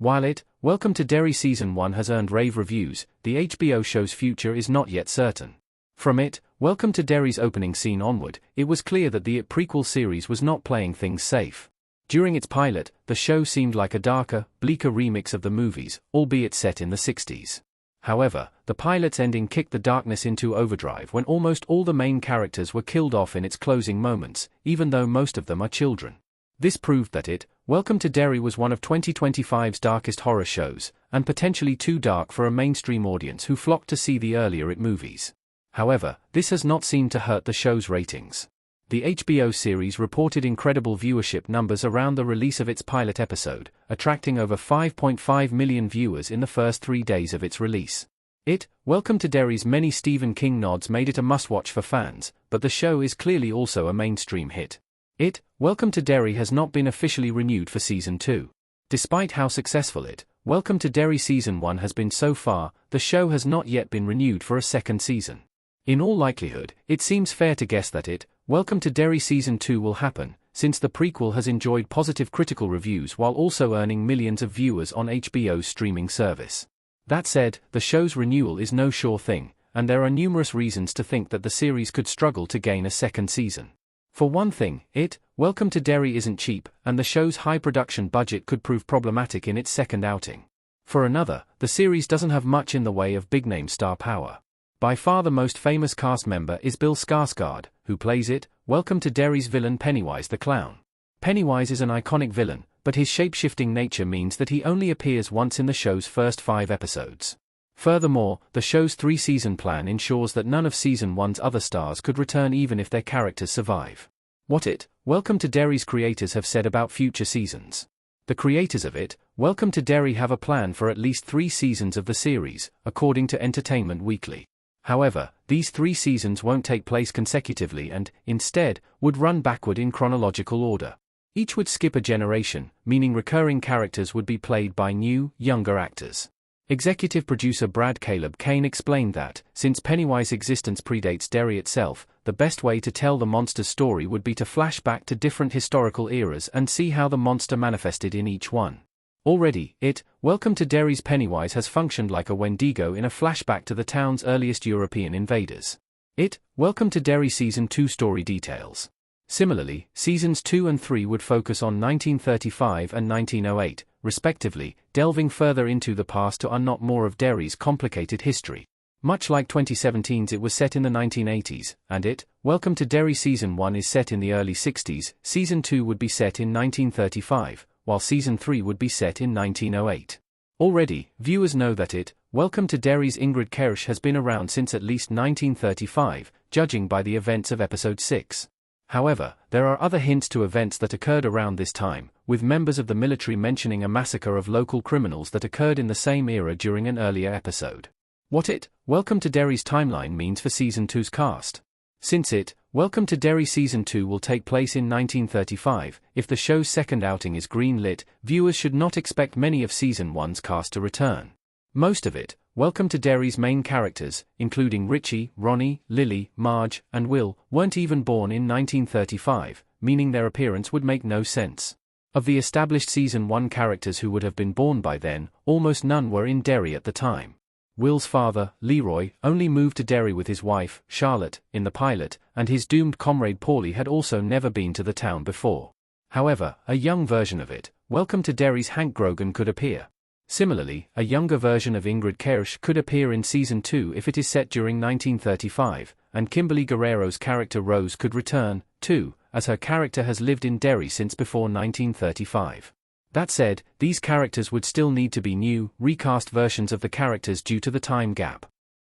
While Welcome to Derry Season 1 has earned rave reviews, the HBO show's future is not yet certain. From Welcome to Derry's opening scene onward, it was clear that the prequel series was not playing things safe. During its pilot, the show seemed like a darker, bleaker remix of the movies, albeit set in the 60s. However, the pilot's ending kicked the darkness into overdrive when almost all the main characters were killed off in its closing moments, even though most of them are children. This proved that Welcome to Derry was one of 2025's darkest horror shows, and potentially too dark for a mainstream audience who flocked to see the earlier movies. However, this has not seemed to hurt the show's ratings. The HBO series reported incredible viewership numbers around the release of its pilot episode, attracting over 5.5 million viewers in the first 3 days of its release. Welcome to Derry's many Stephen King nods made it a must-watch for fans, but the show is clearly also a mainstream hit. Welcome to Derry has not been officially renewed for Season 2. Despite how successful Welcome to Derry Season 1 has been so far, the show has not yet been renewed for a second season. In all likelihood, it seems fair to guess that Welcome to Derry Season 2 will happen, since the prequel has enjoyed positive critical reviews while also earning millions of viewers on HBO's streaming service. That said, the show's renewal is no sure thing, and there are numerous reasons to think that the series could struggle to gain a second season. For one thing, Welcome to Derry isn't cheap, and the show's high production budget could prove problematic in its second outing. For another, the series doesn't have much in the way of big-name star power. By far the most famous cast member is Bill Skarsgård, who plays Welcome to Derry's villain Pennywise the Clown. Pennywise is an iconic villain, but his shape-shifting nature means that he only appears once in the show's first 5 episodes. Furthermore, the show's 3-season plan ensures that none of Season 1's other stars could return even if their characters survive. What Welcome to Derry's creators have said about future seasons. The creators of Welcome to Derry have a plan for at least 3 seasons of the series, according to Entertainment Weekly. However, these 3 seasons won't take place consecutively and, instead, would run backward in chronological order. Each would skip a generation, meaning recurring characters would be played by new, younger actors. Executive producer Brad Caleb Kane explained that, since Pennywise's existence predates Derry itself, the best way to tell the monster's story would be to flash back to different historical eras and see how the monster manifested in each one. Already, Welcome to Derry's Pennywise has functioned like a Wendigo in a flashback to the town's earliest European invaders. Welcome to Derry Season 2 story details. Similarly, Seasons 2 and 3 would focus on 1935 and 1908, respectively, delving further into the past to unknot more of Derry's complicated history. Much like 2017's it was set in the 1980s, and Welcome to Derry Season 1 is set in the early 60s, Season 2 would be set in 1935, while Season 3 would be set in 1908. Already, viewers know that Welcome to Derry's Ingrid Karish has been around since at least 1935, judging by the events of Episode 6. However, there are other hints to events that occurred around this time, with members of the military mentioning a massacre of local criminals that occurred in the same era during an earlier episode. What Welcome to Derry's timeline means for Season 2's cast. Since Welcome to Derry Season 2 will take place in 1935, if the show's second outing is green-lit, viewers should not expect many of Season 1's cast to return. Most of Welcome to Derry's main characters, including Richie, Ronnie, Lily, Marge, and Will, weren't even born in 1935, meaning their appearance would make no sense. Of the established Season 1 characters who would have been born by then, almost none were in Derry at the time. Will's father, Leroy, only moved to Derry with his wife, Charlotte, in the pilot, and his doomed comrade Paulie had also never been to the town before. However, a young version of Welcome to Derry's Hank Grogan could appear. Similarly, a younger version of Ingrid Karish could appear in Season 2 if it is set during 1935, and Kimberly Guerrero's character Rose could return, too, as her character has lived in Derry since before 1935. That said, these characters would still need to be new, recast versions of the characters due to the time gap.